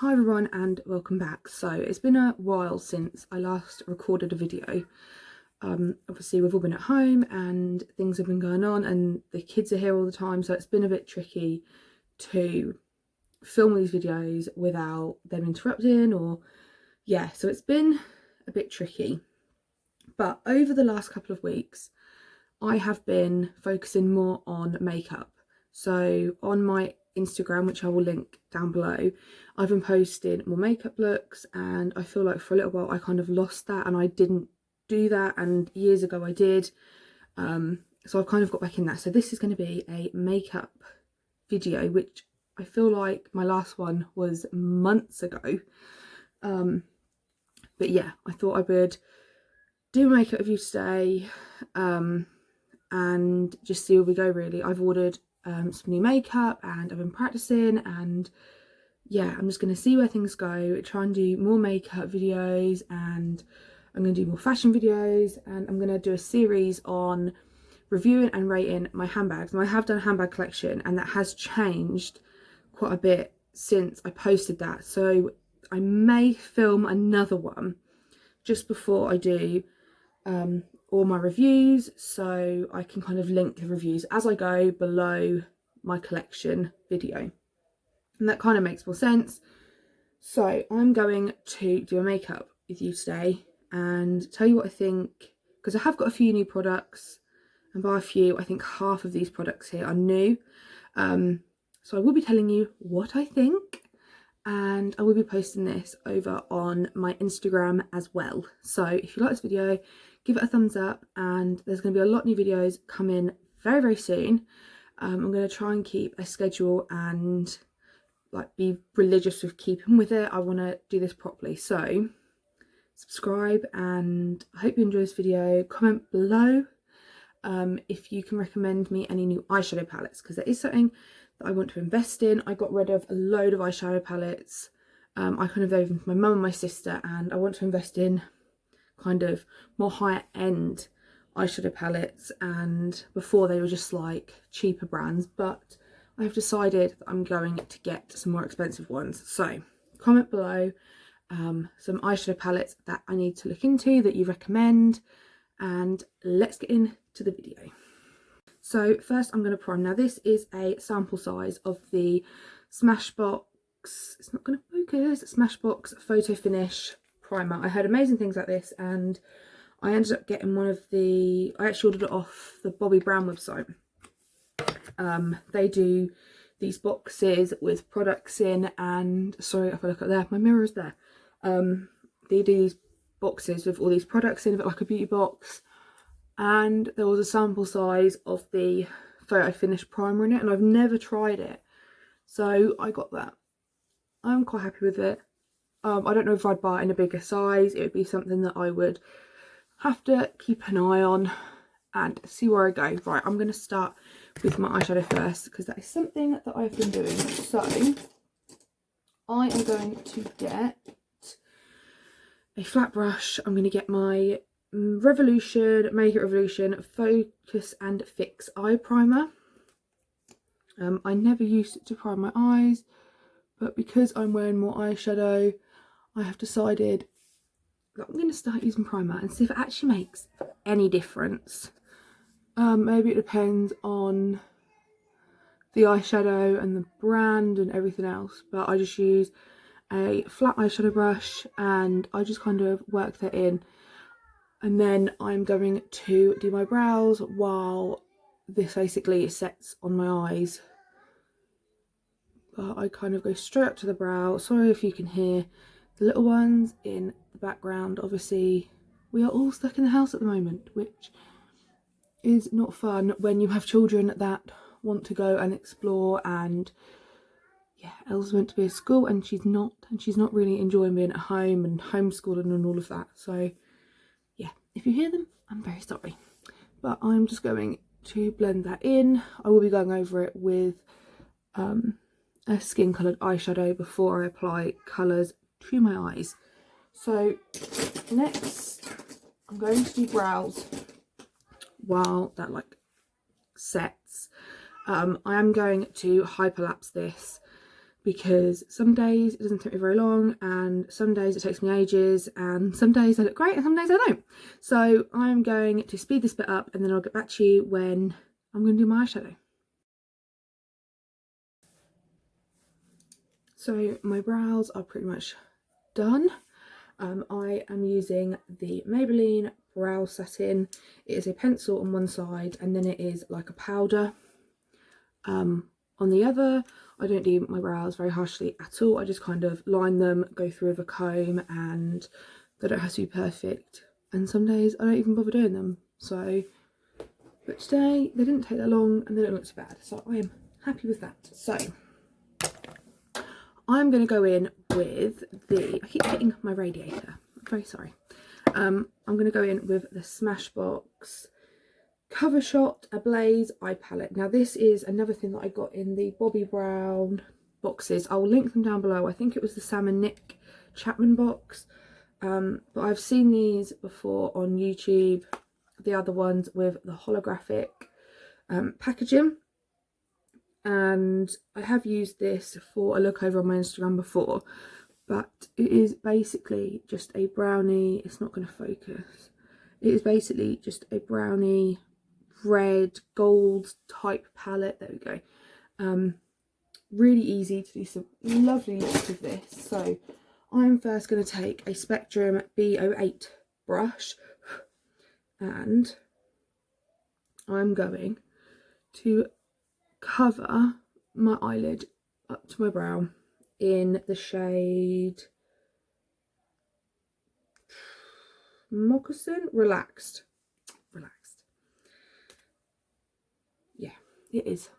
Hi everyone and welcome back. So it's been a while since I last recorded a video. Obviously we've all been at home and things have been going on and the kids are here all the time, so it's been a bit tricky to film these videos without them interrupting so it's been a bit tricky. But over the last couple of weeks I have been focusing more on makeup. So on my Instagram, which I will link down below, I've been posting more makeup looks, and I feel like for a little while I kind of lost that and I didn't do that, and years ago I did. So I've kind of got back in that. So this is going to be a makeup video, which I feel like my last one was months ago. But yeah, I thought I would do a makeup review today and just see where we go really. I've ordered some new makeup and I've been practicing, and yeah, I'm just going to see where things go, try and do more makeup videos, and I'm going to do more fashion videos, and I'm going to do a series on reviewing and rating my handbags. And I have done a handbag collection and that has changed quite a bit since I posted that, so I may film another one just before I do all my reviews, so I can kind of link the reviews as I go below my collection video, and that kind of makes more sense. So I'm going to do a makeup with you today and tell you what I think, because I have got a few new products, and by a few I think half of these products here are new. So I will be telling you what I think, and I will be posting this over on my Instagram as well. So if you like this video, give it a thumbs up, and there's going to be a lot of new videos coming very, very soon. I'm going to try and keep a schedule and like be religious with keeping with it. I want to do this properly. So subscribe, and I hope you enjoy this video. Comment below if you can recommend me any new eyeshadow palettes, because there is something that I want to invest in. I got rid of a load of eyeshadow palettes. I kind of gave them to my mum and my sister, and I want to invest in kind of more higher end eyeshadow palettes, and before they were just like cheaper brands, but I've decided that I'm going to get some more expensive ones. So comment below some eyeshadow palettes that I need to look into that you recommend, and let's get into the video. So first I'm going to prime. Now this is a sample size of the Smashbox, it's not going to focus, Smashbox Photo Finish primer. I heard amazing things like this, and I ended up getting one of the, I actually ordered it off the Bobbi Brown website. They do these boxes with products in, and sorry if I look at there, my mirror is there. They do these boxes with all these products in, a bit like a beauty box, and there was a sample size of the Photo Finish primer in it, and I've never tried it, so I got that. I'm quite happy with it. I don't know if I'd buy it in a bigger size. It would be something that I would have to keep an eye on and see where I go. Right, I'm going to start with my eyeshadow first, because that is something that I've been doing. So I am going to get a flat brush. I'm going to get my Revolution, Make It Revolution Focus and Fix Eye Primer. I never used it to prime my eyes, but because I'm wearing more eyeshadow, I have decided that I'm going to start using primer and see if it actually makes any difference. Maybe it depends on the eyeshadow and the brand and everything else, but I just use a flat eyeshadow brush and I just kind of work that in, and then I'm going to do my brows while this basically sets on my eyes. But I kind of go straight up to the brow. Sorry if you can hear the little ones in the background. Obviously we are all stuck in the house at the moment, which is not fun when you have children that want to go and explore, and yeah, Elle's meant to be at school and she's not really enjoying being at home and homeschooling and all of that. So yeah, if you hear them, I'm very sorry, but I'm just going to blend that in. I will be going over it with a skin coloured eyeshadow before I apply colours to my eyes. So next I'm going to do brows while that like sets. I am going to hyperlapse this because some days it doesn't take me very long, and some days it takes me ages, and some days I look great and some days I don't. So I'm going to speed this bit up, and then I'll get back to you when I'm going to do my eyeshadow. So my brows are pretty much done. I am using the Maybelline Brow Satin. It is a pencil on one side, and then it is like a powder on the other. I don't do my brows very harshly at all. I just kind of line them, go through with a comb, and they don't have to be perfect. And some days I don't even bother doing them. So, but today they didn't take that long and they don't look so bad. So I am happy with that. So I'm going to go in with the, I keep hitting my radiator. I'm very sorry. I'm going to go in with the Smashbox Cover Shot Ablaze Eye Palette. Now this is another thing that I got in the Bobbi Brown boxes. I'll link them down below. I think it was the Sam and Nick Chapman box. But I've seen these before on YouTube. The other ones with the holographic packaging. And I have used this for a look over on my Instagram before. But it is basically just a brownie. It's not going to focus. It is basically just a brownie red gold type palette. There we go. Really easy to do some lovely looks with this. So I'm first going to take a Spectrum B08 brush, and I'm going to cover my eyelid up to my brow in the shade Moccasin Relaxed. Yeah, it is.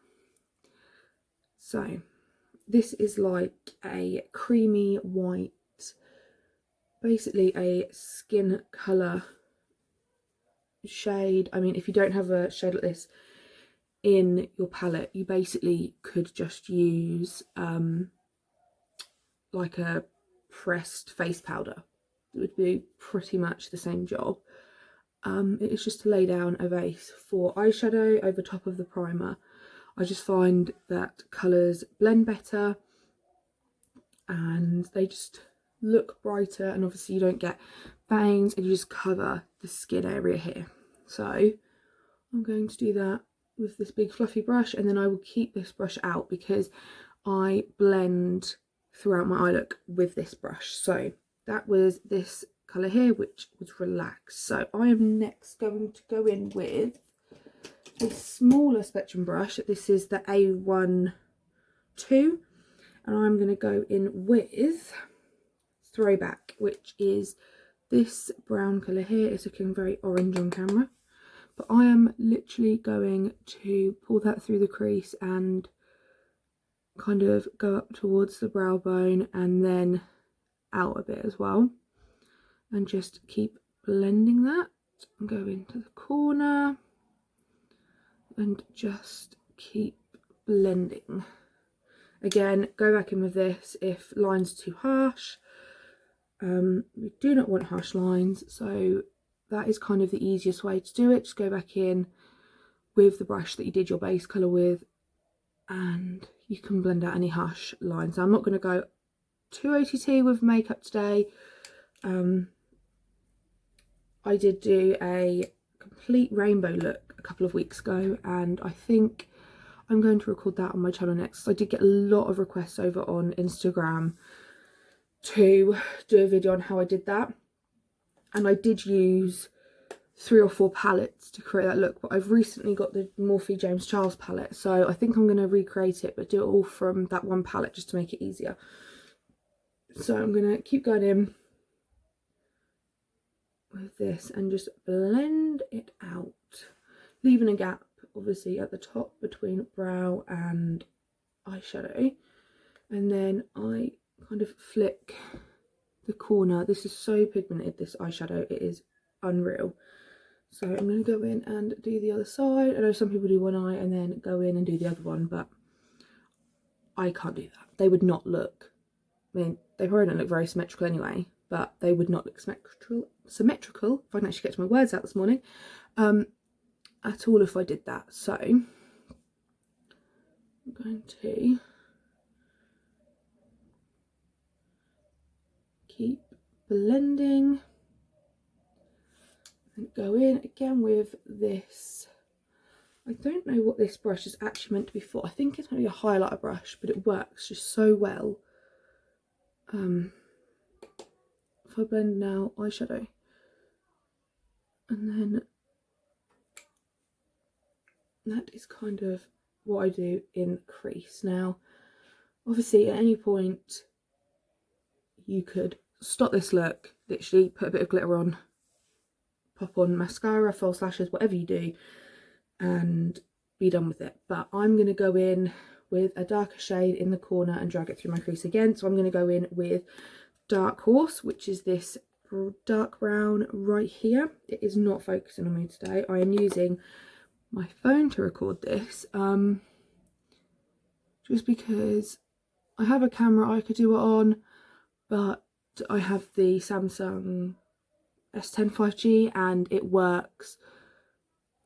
So this is like a creamy white, basically a skin colour shade. I mean, if you don't have a shade like this in your palette, you basically could just use like a pressed face powder. It would be pretty much the same job. It is just to lay down a base for eyeshadow over top of the primer. I just find that colours blend better and they just look brighter, and obviously you don't get bangs and you just cover the skin area here. So I'm going to do that with this big fluffy brush, and then I will keep this brush out because I blend throughout my eye look with this brush. So that was this colour here, which was Relaxed. So I am next going to go in with a smaller Spectrum brush. This is the A12, and I'm going to go in with Throwback, which is this brown colour here. It's looking very orange on camera, but I am literally going to pull that through the crease and kind of go up towards the brow bone and then out a bit as well, and just keep blending that and go into the corner and just keep blending. Again, go back in with this if lines are too harsh. We do not want harsh lines, so that is kind of the easiest way to do it. Just go back in with the brush that you did your base colour with, and you can blend out any harsh lines. So I'm not going to go too OTT with makeup today. I did do a complete rainbow look a couple of weeks ago, and I think I'm going to record that on my channel next. I did get a lot of requests over on Instagram to do a video on how I did that, and I did use 3 or 4 palettes to create that look, but I've recently got the Morphe James Charles palette, so I think I'm going to recreate it but do it all from that one palette just to make it easier. So I'm going to keep going in with this and just blend it out, leaving a gap obviously at the top between brow and eyeshadow, and then I kind of flick the corner. This is so pigmented, this eyeshadow, it is unreal. So I'm going to go in and do the other side. I know some people do one eye and then go in and do the other one, but I can't do that. They would not look, I mean, they probably don't look very symmetrical anyway, but they would not look symmetrical, if I can actually get my words out this morning, at all if I did that. So I'm going to keep blending and go in again with this. I don't know what this brush is actually meant to be for. I think it's meant to be a highlighter brush, but it works just so well. If I blend now eyeshadow, and then that is kind of what I do in crease. Now, obviously at any point you could stop this look, literally put a bit of glitter on, pop on mascara, false lashes, whatever you do, and be done with it. But I'm going to go in with a darker shade in the corner and drag it through my crease again. So I'm going to go in with Dark Horse, which is this dark brown right here. It is not focusing on me today. I am using my phone to record this, just because I have a camera I could do it on, but I have the Samsung S10 5G and it works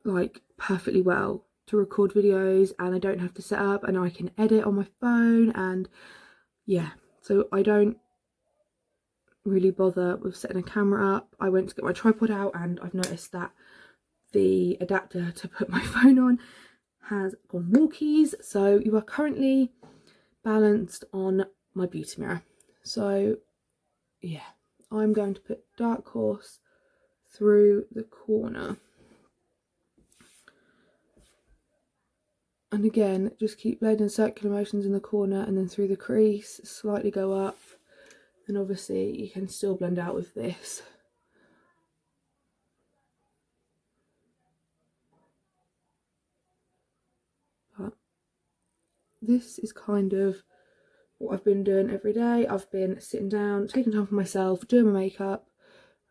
like perfectly well to record videos, and I don't have to set up, and I can edit on my phone, and yeah, so I don't really bother with setting a camera up. I went to get my tripod out and I've noticed that the adapter to put my phone on has gone walkies, so you are currently balanced on my beauty mirror. So yeah, I'm going to put Dark Horse through the corner. And again, just keep blending circular motions in the corner and then through the crease, slightly go up. And obviously you can still blend out with this. But this is kind of what I've been doing every day. I've been sitting down, taking time for myself, doing my makeup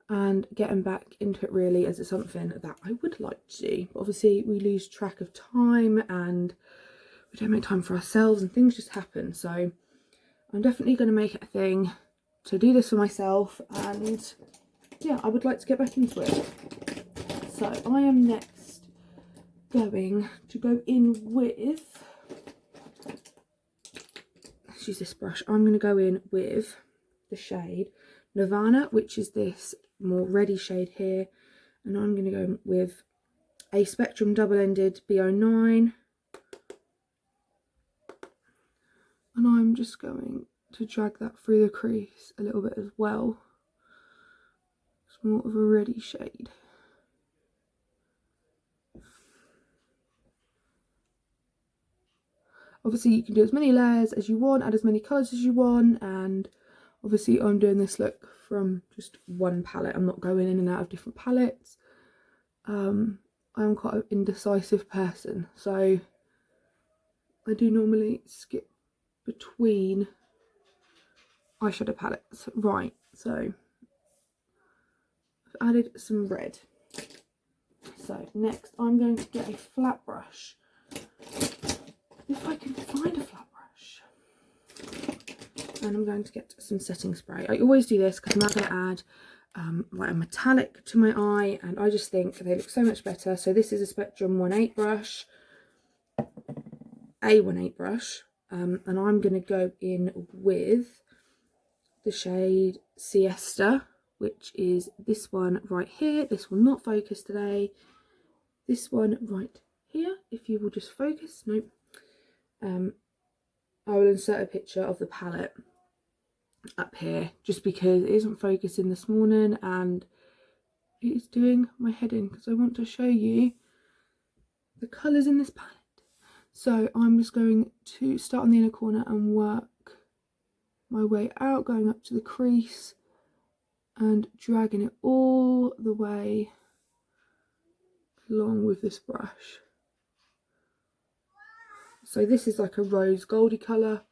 and getting back into it really as it's something that I would like to do. But obviously we lose track of time and we don't make time for ourselves and things just happen. So I'm definitely going to make it a thing to do this for myself, and yeah, I would like to get back into it. So I am next going to go in with, let's use this brush, I'm going to go in with the shade Nirvana, which is this more reddy shade here, and I'm going to go with a Spectrum double-ended B09, and I'm just going to drag that through the crease a little bit as well. It's more of a reddy shade. Obviously you can do as many layers as you want, add as many colours as you want, and obviously I'm doing this look from just one palette. I'm not going in and out of different palettes. I'm quite an indecisive person, so I do normally skip between eyeshadow palettes. Right, so I've added some red. So next I'm going to get a flat brush, if I can find a flat brush, and I'm going to get some setting spray. I always do this because I'm now going to add like a metallic to my eye, and I just think they look so much better. So this is a Spectrum 1/8 brush, A18 brush, and I'm going to go in with the shade Siesta, which is this one right here. This will not focus today. This one right here, if you will just focus. Nope. I will insert a picture of the palette up here just because it isn't focusing this morning and it is doing my head in, because I want to show you the colours in this palette. So I'm just going to start on the inner corner and work my way out, going up to the crease and dragging it all the way along with this brush. So this is like a rose goldy colour.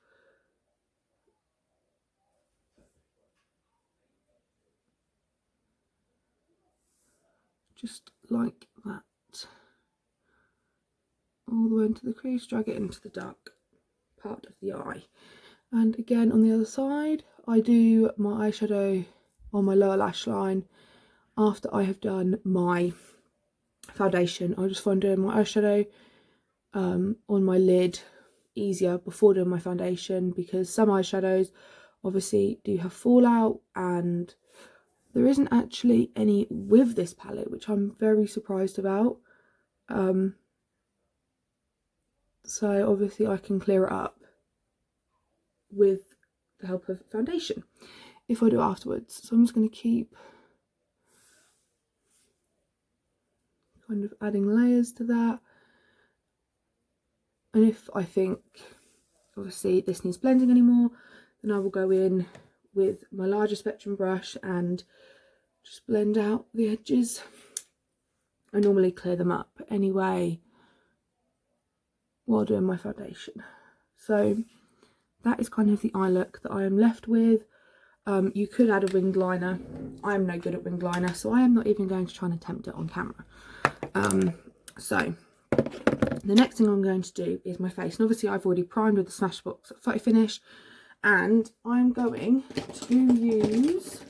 Just like that. All the way into the crease, drag it into the dark part of the eye. And again on the other side, I do my eyeshadow on my lower lash line after I have done my foundation. I just find doing my eyeshadow on my lid easier before doing my foundation, because some eyeshadows obviously do have fallout, and there isn't actually any with this palette, which I'm very surprised about. So obviously I can clear it up with the help of foundation if I do afterwards. So I'm just going to keep kind of adding layers to that. And if I think obviously this needs blending anymore, then I will go in with my larger spectrum brush and just blend out the edges. I normally clear them up anyway while doing my foundation. So that is kind of the eye look that I am left with. You could add a winged liner. I am no good at winged liner, so I am not even going to try and attempt it on camera. So the next thing I'm going to do is my face, and obviously I've already primed with the Smashbox Photo Finish, and I'm going to use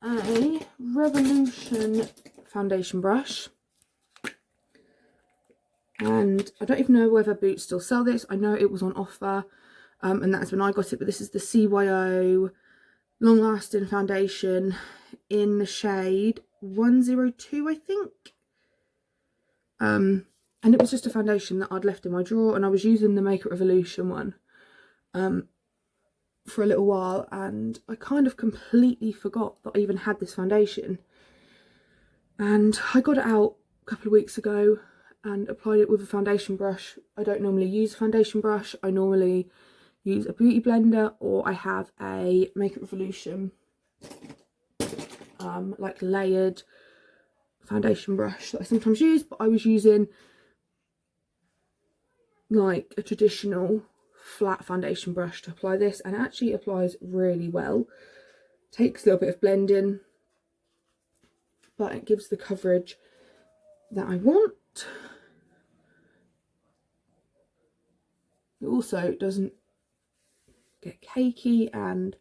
a Revolution foundation brush. And I don't even know whether Boots still sell this. I know it was on offer, and that's when I got it, but this is the CYO Long Lasting Foundation in the shade 102, I think. And it was just a foundation that I'd left in my drawer, and I was using the Make It Revolution one for a little while, and I kind of completely forgot that I even had this foundation. And I got it out a couple of weeks ago and applied it with a foundation brush. I don't normally use a foundation brush. I normally use a beauty blender, or I have a Make It Revolution like layered foundation brush that I sometimes use, but I was using like a traditional flat foundation brush to apply this, and it actually applies really well. Takes a little bit of blending, but it gives the coverage that I want. It also doesn't get cakey, and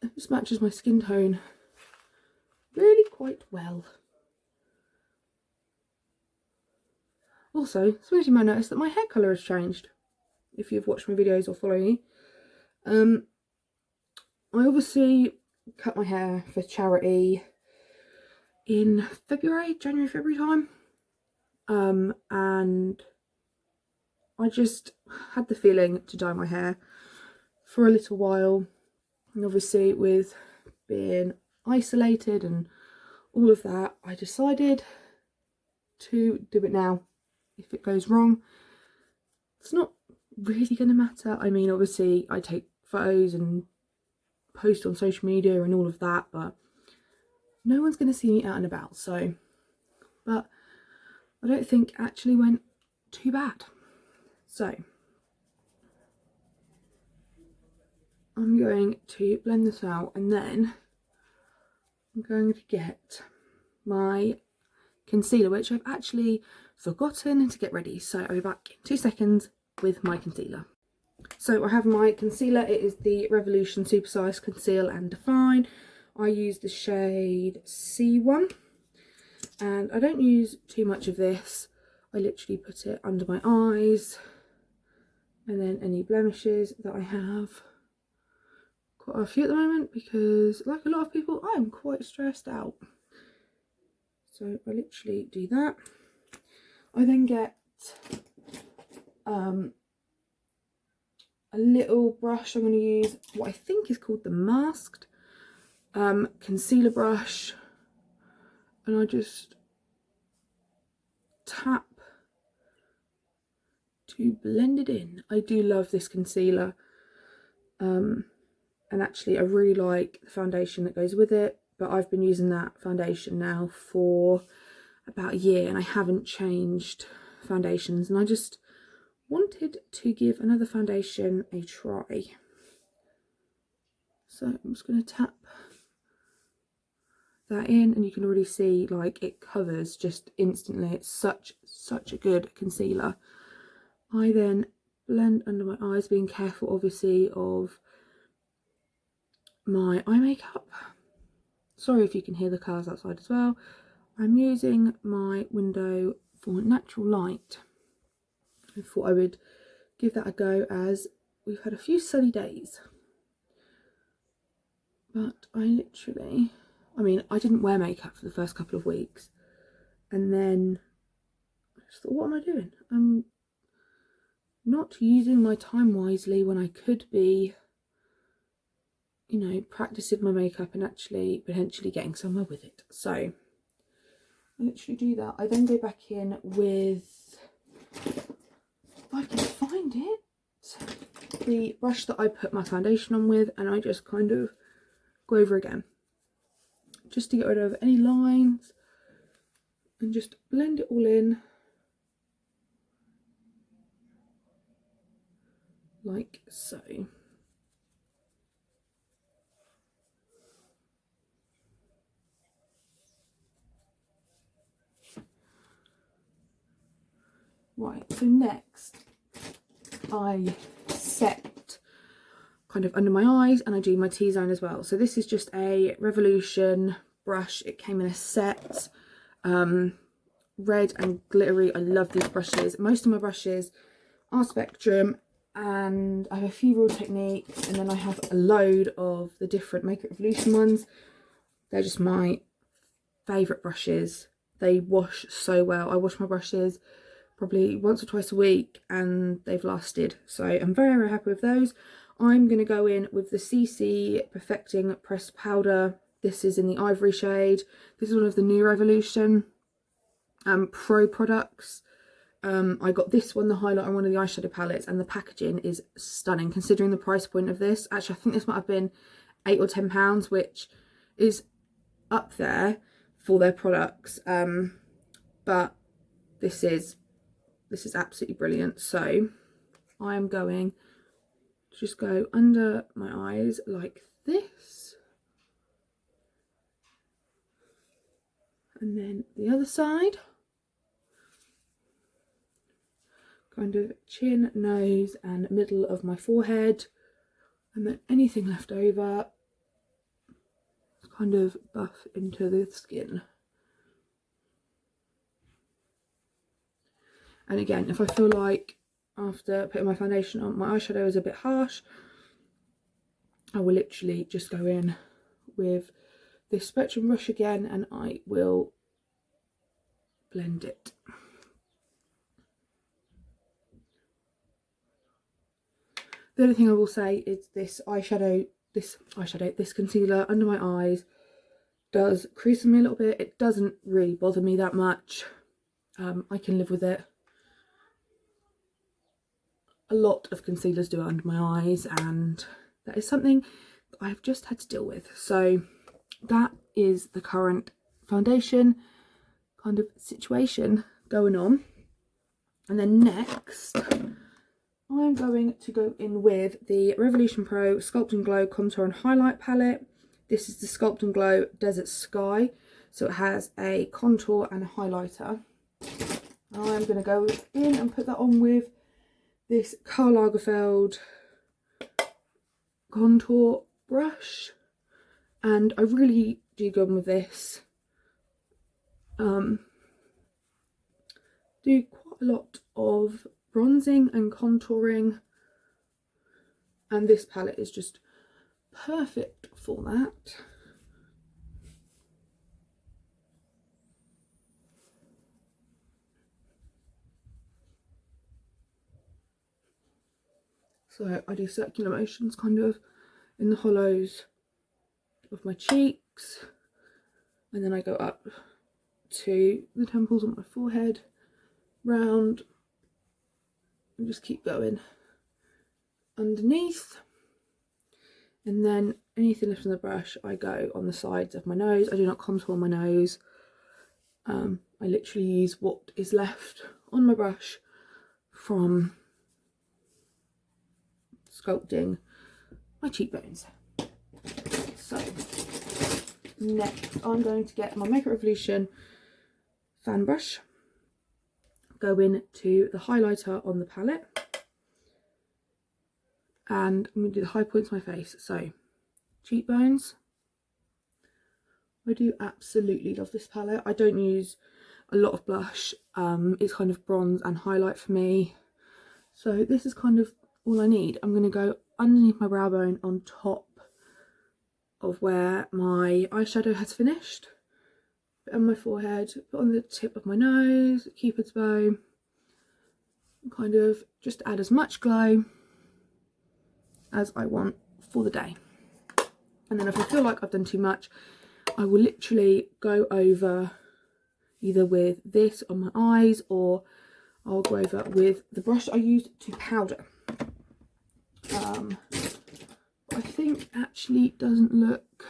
it just matches my skin tone really quite well. Also, some of you might notice that my hair colour has changed if you've watched my videos or follow me. I obviously cut my hair for charity in January, February time, and I just had the feeling to dye my hair for a little while, and obviously with being isolated and all of that, I decided to do it now. If it goes wrong, it's not really going to matter. I mean, obviously I take photos and post on social media and all of that, but no one's going to see me out and about, so, but I don't think it actually went too bad. So I'm going to blend this out, and then I'm going to get my concealer, which I've actually forgotten to get ready, so I'll be back in 2 seconds with my concealer. So I have my concealer. It is the Revolution Supersize Conceal and Define. I use the shade C1, and I don't use too much of this. I literally put it under my eyes, and then any blemishes that I have. Quite a few at the moment because, like a lot of people, I am quite stressed out. So I literally do that. I then get a little brush. I'm going to use what I think is called the Masked concealer brush, and I just tap to blend it in. I do love this concealer, and actually I really like the foundation that goes with it, but I've been using that foundation now for about a year and I haven't changed foundations, and I just wanted to give another foundation a try. So I'm just going to tap that in, and you can already see like it covers just instantly. It's such a good concealer. I then blend under my eyes, being careful obviously of my eye makeup. Sorry if you can hear the cars outside as well. I'm using my window for natural light. I thought I would give that a go, as we've had a few sunny days, but I mean, I didn't wear makeup for the first couple of weeks, and then I just thought, what am I doing? I'm not using my time wisely when I could be, you know, practicing my makeup and actually potentially getting somewhere with it. So I literally do that. I then go back in with, if I can find it, the brush that I put my foundation on with, and I just kind of go over again just to get rid of any lines and just blend it all in like so. Right, so next I set kind of under my eyes and I do my T-zone as well. So this is just a Revolution brush. It came in a set, red and glittery. I love these brushes. Most of my brushes are Spectrum, and I have a few Real Techniques, and then I have a load of the different Makeup Revolution ones. They're just my favourite brushes. They wash so well. I wash my brushes probably once or twice a week and they've lasted, so I'm very, very happy with those. I'm going to go in with the CC Perfecting Pressed Powder. This is in the ivory shade. This is one of the new Revolution Pro products. I got this one, the highlight, on one of the eyeshadow palettes, and the packaging is stunning considering the price point of this. Actually, I think this might have been £8 or £10, which is up there for their products, but this is absolutely brilliant. So I am going to just go under my eyes like this, and then the other side, kind of chin, nose and middle of my forehead, and then anything left over kind of buff into the skin. And again, if I feel like after putting my foundation on, my eyeshadow is a bit harsh, I will literally just go in with this Spectrum brush again and I will blend it. The only thing I will say is this concealer under my eyes does crease me a little bit. It doesn't really bother me that much. I can live with it. A lot of concealers do it under my eyes, and that is something that I've just had to deal with. So that is the current foundation kind of situation going on. And then next I'm going to go in with the Revolution Pro Sculpt and Glow Contour and Highlight Palette. This is the Sculpt and Glow Desert Sky. So it has a contour and a highlighter. I'm going to go in and put that on with this Karl Lagerfeld contour brush. And I really do go on with this. Do quite a lot of bronzing and contouring, and this palette is just perfect for that. So I do circular motions kind of in the hollows of my cheeks, and then I go up to the temples on my forehead, round, and just keep going underneath. And then anything left on the brush, I go on the sides of my nose. I do not contour my nose. I literally use what is left on my brush from sculpting my cheekbones. So next I'm going to get my Makeup Revolution fan brush, go into the highlighter on the palette, and I'm going to do the high points of my face. So cheekbones. I do absolutely love this palette. I don't use a lot of blush. It's kind of bronze and highlight for me. So this is kind of all I need, I'm going to go underneath my brow bone on top of where my eyeshadow has finished. Bit on my forehead, bit on the tip of my nose, cupid's bow, kind of just add as much glow as I want for the day. And then if I feel like I've done too much, I will literally go over either with this on my eyes, or I'll go over with the brush I used to powder. I think actually doesn't look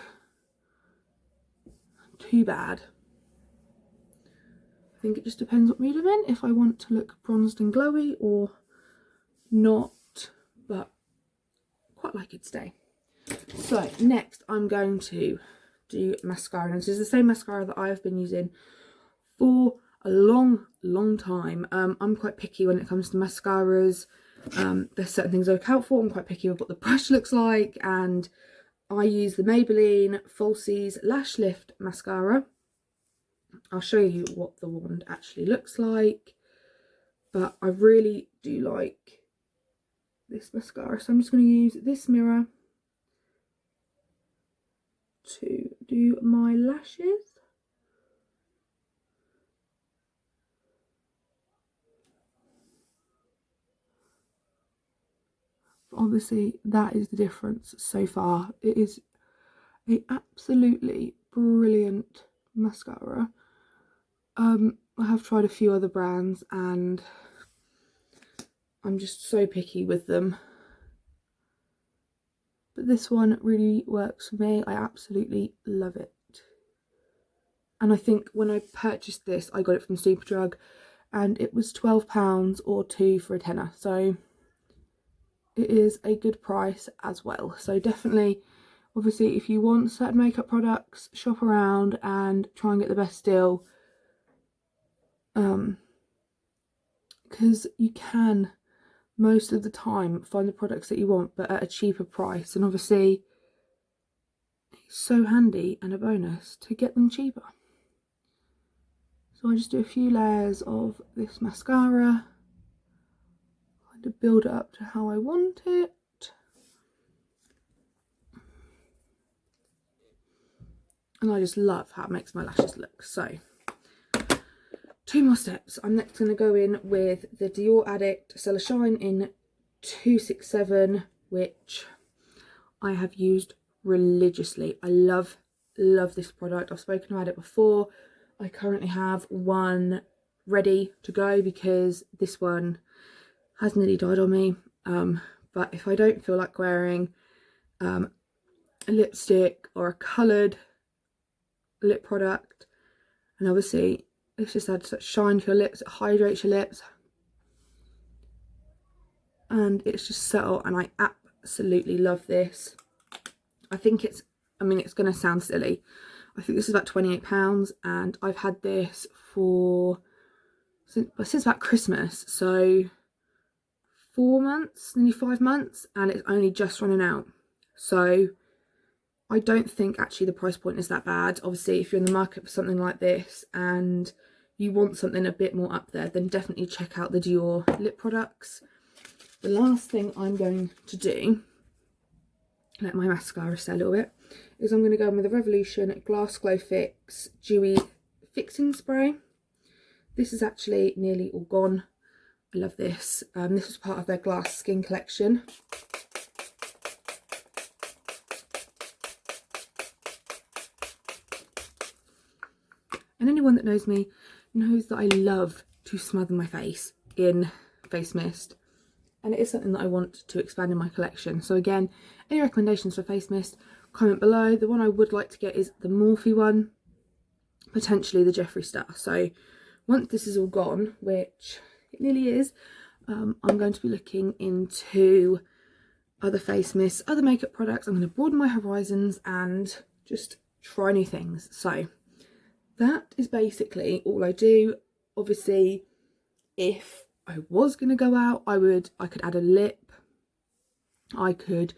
too bad. I think it just depends what mood I'm in, if I want to look bronzed and glowy or not, but quite like it today. So next I'm going to do mascara, and this is the same mascara that I've been using for a long time. I'm quite picky when it comes to mascaras. There's certain things I look out for. I'm quite picky with what the brush looks like, and I use the Maybelline Falsies Lash Lift mascara. I'll show you what the wand actually looks like, but I really do like this mascara, so I'm just going to use this mirror to do my lashes. Obviously that is the difference so far. It is a absolutely brilliant mascara. I have tried a few other brands and I'm just so picky with them, but this one really works for me. I absolutely love it. And I think when I purchased this, I got it from Superdrug, and it was £12 or 2 for a tenner, so it is a good price as well. So definitely, obviously, if you want certain makeup products, shop around and try and get the best deal, because you can most of the time find the products that you want but at a cheaper price, and obviously it's so handy and a bonus to get them cheaper. So I just do a few layers of this mascara, kind of build it up to how I want it. And I just love how it makes my lashes look. So 2 more steps. I'm next going to go in with the Dior Addict Stellar Shine in 267, which I have used religiously. I love this product. I've spoken about it before. I currently have one ready to go because this one has nearly died on me. But if I don't feel like wearing a lipstick or a coloured lip product, and obviously this just adds such shine to your lips, it hydrates your lips, and it's just subtle, and I absolutely love this. I think it's, I mean, it's going to sound silly, I think this is about £28, and I've had this for since about Christmas, so 4 months, nearly 5 months, and it's only just running out. So I don't think actually the price point is that bad. Obviously, if you're in the market for something like this and you want something a bit more up there, then definitely check out the Dior lip products. The last thing I'm going to do, let my mascara stay a little bit, is I'm going to go in with the Revolution Glass Glow Fix Dewy Fixing Spray. This is actually nearly all gone. I love this. This was part of their Glass Skin collection. And anyone that knows me knows that I love to smother my face in face mist. And it is something that I want to expand in my collection. So again, any recommendations for face mist, comment below. The one I would like to get is the Morphe one, potentially the Jeffree Star. So once this is all gone, which it nearly is, I'm going to be looking into other face mists, other makeup products. I'm going to broaden my horizons and just try new things. So that is basically all I do. Obviously, if I was going to go out, I could add a lip, I could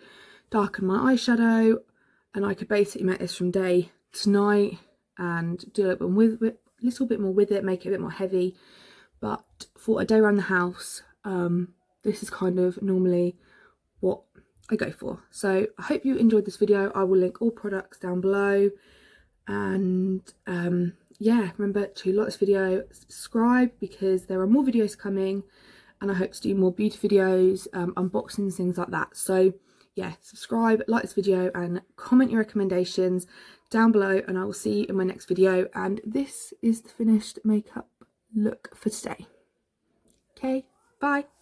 darken my eyeshadow, and I could basically make this from day to night and do a little bit more with it, make it a bit more heavy. But for a day around the house, this is kind of normally I go for. So I hope you enjoyed this video. I will link all products down below, and yeah, remember to like this video, subscribe, because there are more videos coming, and I hope to do more beauty videos, unboxings, things like that. So yeah, subscribe, like this video, and comment your recommendations down below, and I will see you in my next video. And this is the finished makeup look for today. Okay, bye.